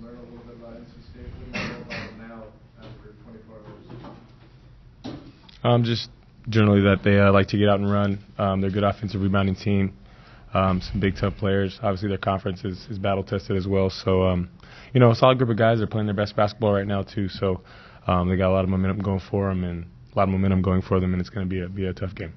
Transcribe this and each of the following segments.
learn a little bit about NC State? What do you know about them now after 24 hours? Just generally that they like to get out and run. They're a good offensive rebounding team. Some big, tough players. Obviously, their conference is battle-tested as well. So, a solid group of guys. They're playing their best basketball right now, too. So, they got a lot of momentum going for them, and it's going to be a tough game.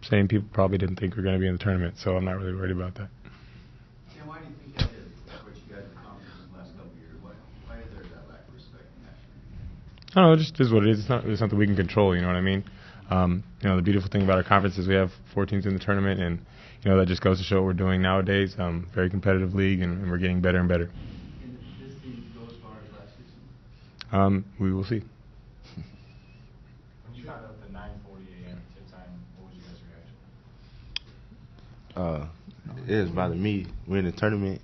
Same people probably didn't think we were going to be in the tournament, so I'm not really worried about that. Sam, why do you think that is? What you guys have accomplished in the last couple of years? Why is there that lack of respect nationally? I don't know, it just is what it is. It's not really something we can control, you know what I mean? The beautiful thing about our conference is we have 4 teams in the tournament, and, that just goes to show what we're doing nowadays. Very competitive league, and we're getting better and better. Can this team go as far as last season? We will see. When you found out the 9:40 a.m. tip time, what was your guys' reaction? It doesn't bother me. We're in the tournament.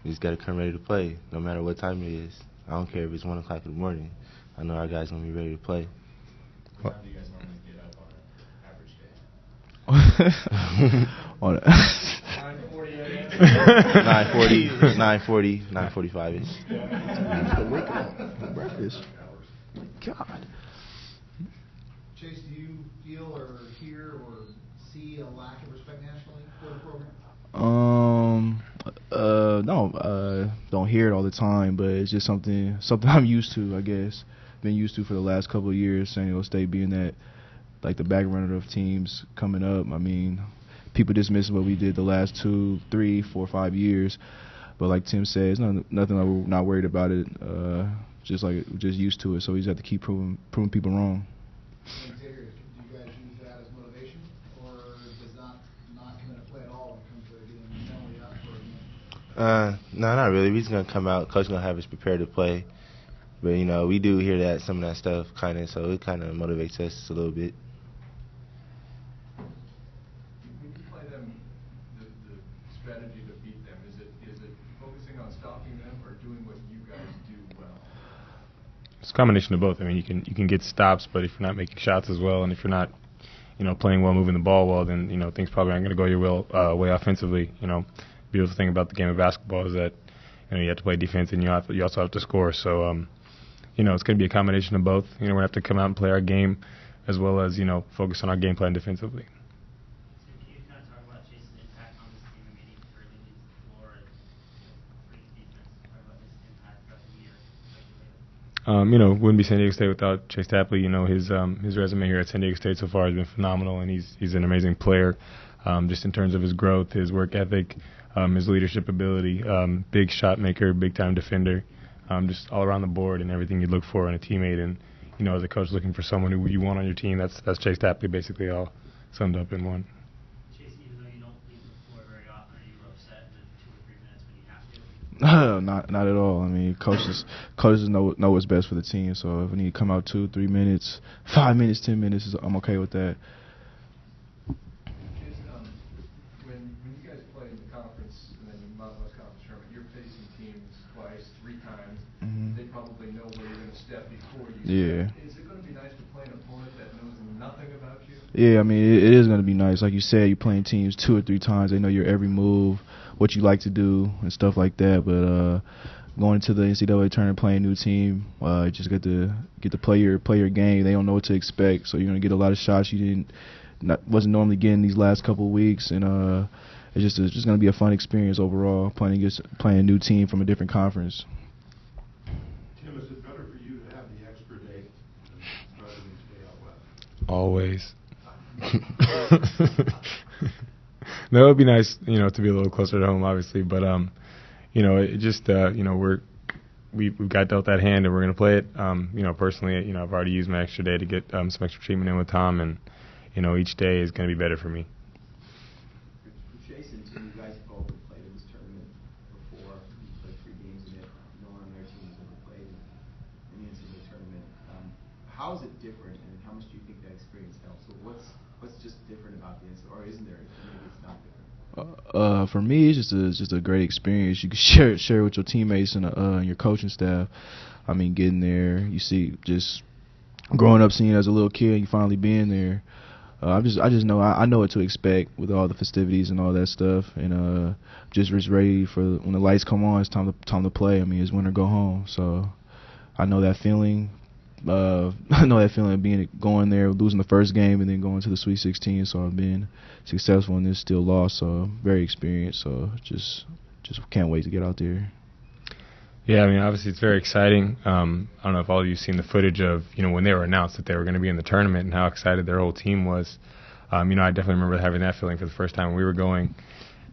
We just got to come ready to play, no matter what time it is. I don't care if it's 1 o'clock in the morning. I know our guys going to be ready to play. What time do you guys normally get up on an average day? On 9:40, 9:45-ish. Wake up for breakfast. God. Chase, do you feel or hear or see a lack of respect nationally for the program? No, don't hear it all the time, but it's just something I'm used to, I guess. Been used to for the last couple of years, San Diego State being that, like, the back runner of teams coming up. I mean, people dismiss what we did the last 2, 3, 4, 5 years, but like Tim says, nothing like we're not worried about it. Just used to it, so we just have to keep proving people wrong. Xavier, do you guys use that as motivation, or does not come into play at all when it comes to getting mentally up for a game? No, not really. We're just going to come out. Coach going to have us prepared to play. But, we do hear that, some of that stuff, so it kind of motivates us a little bit. When you play them, the strategy to beat them, is it focusing on stopping them or doing what you guys do well? It's a combination of both. I mean, you can get stops, but if you're not making shots as well, and if you're not, playing well, moving the ball well, then things probably aren't going to go your way offensively. Beautiful thing about the game of basketball is that you have to play defense, and you also have to score. So it's going to be a combination of both. We're going to have to come out and play our game, as well as focus on our game plan defensively. So can you kind of talk about Chase's impact on this team? I mean, he currently leads the floor and great defense. Talk about his impact throughout the year. Wouldn't be San Diego State without Chase Tapley. His resume here at San Diego State so far has been phenomenal, and he's an amazing player. Just in terms of his growth, his work ethic, his leadership ability, big shot maker, big time defender, just all around the board and everything you'd look for in a teammate. And as a coach looking for someone who you want on your team, that's Chase Tapley basically all summed up in one. Chase, even though you don't leave the floor very often, are you upset in the 2 or 3 minutes when you have to? No, not at all. I mean, coaches know what's best for the team. So if we need to come out 2, 3 minutes, 5 minutes, 10 minutes, I'm okay with that. When you guys play in the conference and then the Mountain West Conference tournament, you're facing teams twice, 3 times. Mm-hmm. They probably know where you're going to step before you. Yeah. Is it going to be nice to play an opponent that knows nothing about you? Yeah, I mean, it is going to be nice. Like you said, you're playing teams 2 or 3 times. They know your every move, what you like to do, and stuff like that. But going into the NCAA tournament, playing a new team, just get to play your game. They don't know what to expect, so you're going to get a lot of shots you wasn't normally getting these last couple of weeks, and it's just going to be a fun experience overall playing a new team from a different conference. Tim, is it better for you to have the extra day rather than stay out west? Always. No, it would be nice, to be a little closer to home, obviously, but it just, we've got dealt that hand and we're going to play it. Personally, I've already used my extra day to get some extra treatment in with Tom, and each day is going to be better for me. For Chase and Tim, you guys have both played in this tournament before. You played 3 games in it. No one on their team has ever played in the NCAA tournament. How is it different, and how much do you think that experience helps? So what's just different about this, or isn't there? Maybe it's not different. For me, it's just a great experience. You can share with your teammates and your coaching staff. I mean, getting there, you see, just growing up, seeing it as a little kid, and you finally being there. I just know I know what to expect with all the festivities and all that stuff, and just ready for when the lights come on. It's time to play. I mean, it's win or go home. So I know that feeling. I know that feeling of going there, losing the first game, and then going to the Sweet 16. So I've been successful and then still lost. So very experienced. So just can't wait to get out there. Yeah, I mean, obviously it's very exciting. I don't know if all of you have seen the footage of, when they were announced that they were going to be in the tournament and how excited their whole team was. I definitely remember having that feeling for the first time when we were going,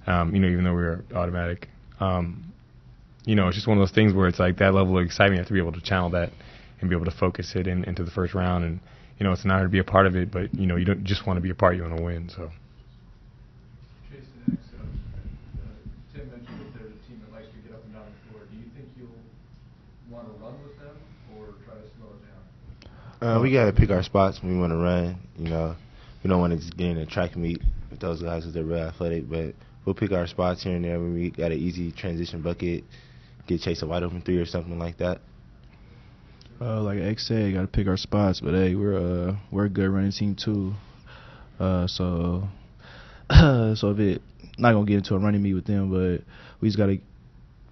even though we were automatic. It's just one of those things where it's like that level of excitement, you have to be able to channel that and be able to focus it into the first round. And, it's an honor to be a part of it, but, you don't just want to be a part, you want to win, so. Jason, Tim mentioned that there's a team that likes to get up and down the floor. Do you think you'll want to run with them or try to slow it down? We got to pick our spots when we want to run. We don't want to just get in a track meet with those guys because they're real athletic, but we'll pick our spots here and there when we got an easy transition bucket, get chase a wide open three or something like that. Like X said, got to pick our spots, but hey, we're a good running team too. So if it not gonna get into a running meet with them, but we just got to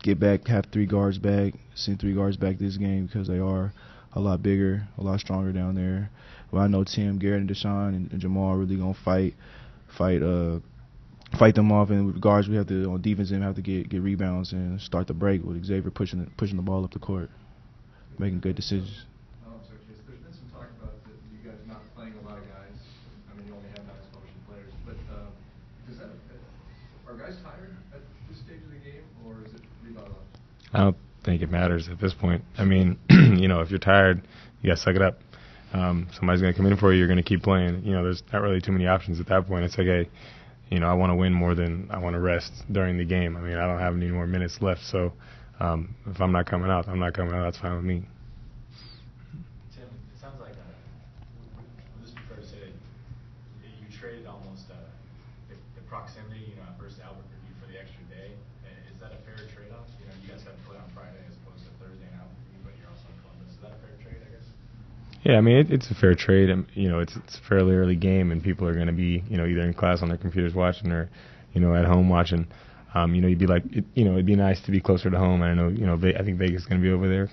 get back, have 3 guards back, send 3 guards back this game because they are a lot bigger, a lot stronger down there. Well, I know Tim, Garrett, and Deshaun and Jamal are really gonna fight them off, and with guards we have to on defense and have to get rebounds and start the break with Xavier pushing the ball up the court, making good decisions. I'm sorry, Chase. There's been some talk about that you guys not playing a lot of guys. I mean, you only have non-expulsion players, but are guys tired at this stage of the game, or is it rebound? I don't think it matters at this point. I mean, if you're tired, you got to suck it up. Somebody's going to come in for you. You're going to keep playing. There's not really too many options at that point. It's like, hey, I want to win more than I want to rest during the game. I mean, I don't have any more minutes left, so if I'm not coming out, I'm not coming out. That's fine with me. Tim, it sounds like, would this be fair to say that you traded almost the proximity, at first Albuquerque for the extra day? Is that a fair trade-off? You guys got to play on Friday as opposed to Thursday in Albuquerque, but you're also in Columbus. Is that a fair trade, I guess? Yeah, I mean, it's a fair trade. It's a fairly early game, and people are going to be, either in class on their computers watching or, at home watching. You'd be like, it'd be nice to be closer to home. I know, I think Vegas is going to be over there,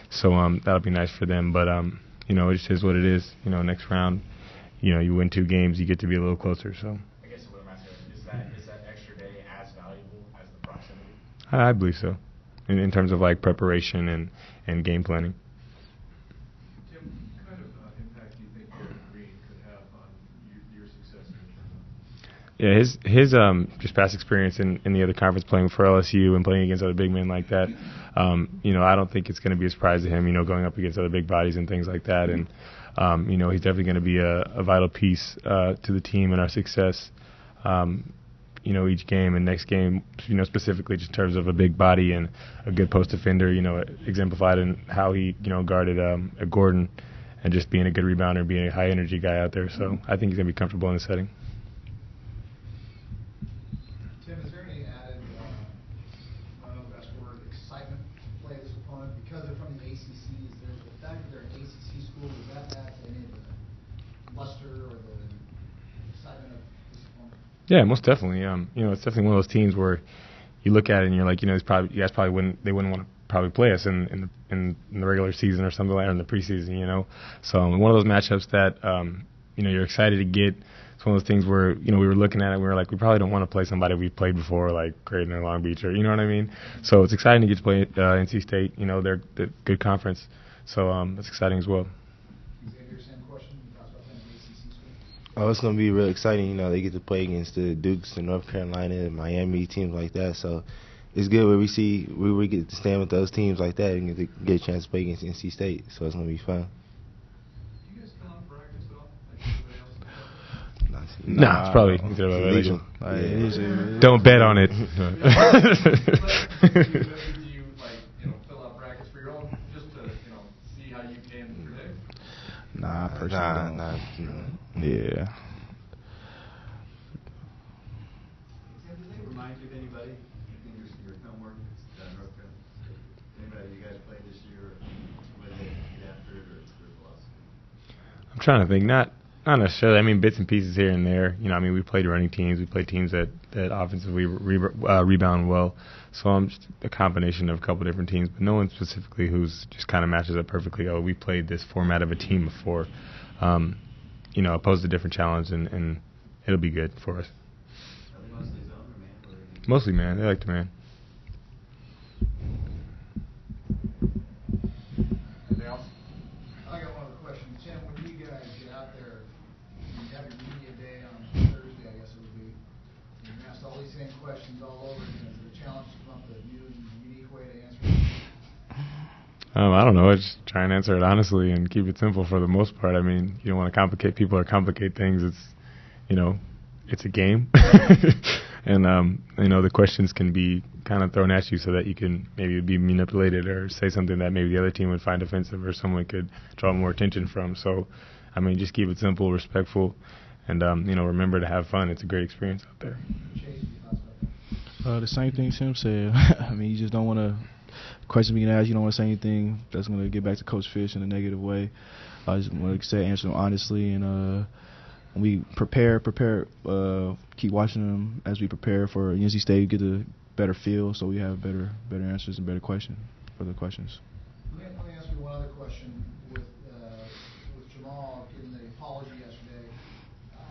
so that'll be nice for them. But it just is what it is. Next round, you win 2 games, you get to be a little closer. So. I guess what I'm asking is that extra day as valuable as the proximity? I believe so, in terms of like preparation and game planning. Yeah, his just past experience in the other conference playing for LSU and playing against other big men like that, I don't think it's going to be a surprise to him, going up against other big bodies and things like that. And, he's definitely going to be a vital piece to the team and our success, each game and next game, specifically just in terms of a big body and a good post defender, exemplified in how he, guarded Gordon and just being a good rebounder and being a high energy guy out there. So I think he's going to be comfortable in the setting. Is there any added, best word, excitement to play this opponent because they're from the ACC? Is there the fact that they're an ACC school, does that add to any of the luster or the excitement of this opponent? Yeah, most definitely. It's definitely one of those teams where you look at it and you're like, you guys probably wouldn't want to probably play us in the regular season or something like that, or in the preseason. So one of those matchups that you're excited to get. It's one of those things where, we were looking at it and we were like, we probably don't want to play somebody we've played before, like Creighton or Long Beach, or you know what I mean? So it's exciting to get to play NC State. They're a good conference. So it's exciting as well. Xavier, same question. You talked about playing ACC school. Oh, it's going to be real exciting. They get to play against the Dukes and North Carolina, Miami, teams like that. So it's good where we get to stand with those teams like that and get a chance to play against NC State. So it's going to be fun. Nah, it's probably illegal. Don't bet on it. Do you fill out brackets for your own just to see how you can predict? Nah, I personally don't. Yeah. Tim, do you think anybody? Anything your homework, North Carolina? Anybody you guys played this year? Whether they get after it or it's their philosophy? I'm trying to think. Not necessarily. I mean, bits and pieces here and there. You know, I mean, we played running teams. We played teams that offensively rebound well. So I'm just a combination of a couple different teams, but no one specifically who's just kind of matches up perfectly. Oh, we played this format of a team before. You know, it posed a different challenge, and it'll be good for us. Mostly zone or man? Mostly man. They like to man. Anything else? I got one other question. Tim, when you guys get out there, you have your media day on Thursday, I guess it would be. You're going to ask all these same questions all over again. Is it a challenge to come up with a new, unique way to answer them? I don't know. I just try and answer it honestly and keep it simple for the most part. I mean, you don't want to complicate people or complicate things. It's, you know, it's a game. And, you know, the questions can be kind of thrown at you so that you can maybe be manipulated or say something that maybe the other team would find offensive or someone could draw more attention from. So, I mean, just keep it simple, respectful, and, you know, remember to have fun. It's a great experience out there. Chase, your thoughts about that? The same thing Tim said. I mean, you just don't want to question being asked. You don't want to say anything that's going to get back to Coach Fish in a negative way. I just want to say answer them honestly, and we prepare. Keep watching them as we prepare for NC State. Get a better feel, so we have better answers and better questions for the questions. Let me ask you one other question. With Jamal getting the apology yesterday,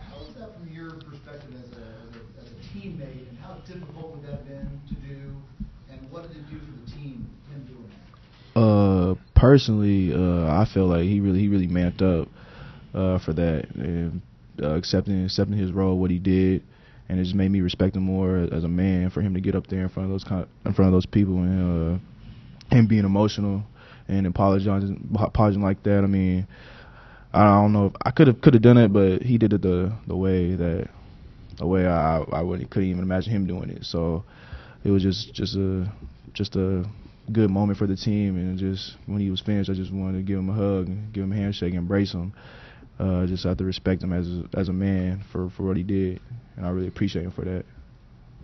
how was that from your perspective as a teammate, and how difficult would that have been to do, and what did it do for the team, him doing that? Personally, I feel like he really manned up for that, and accepting his role, what he did, and it just made me respect him more as a man for him to get up there in front of those people and him being emotional and apologizing like that. I mean, I don't know if I could have done it, but he did it the way I couldn't even imagine him doing it. So it was just a good moment for the team, and just when he was finished, I just wanted to give him a hug, and give him a handshake, embrace him. Just have to respect him as a man for what he did, and I really appreciate him for that.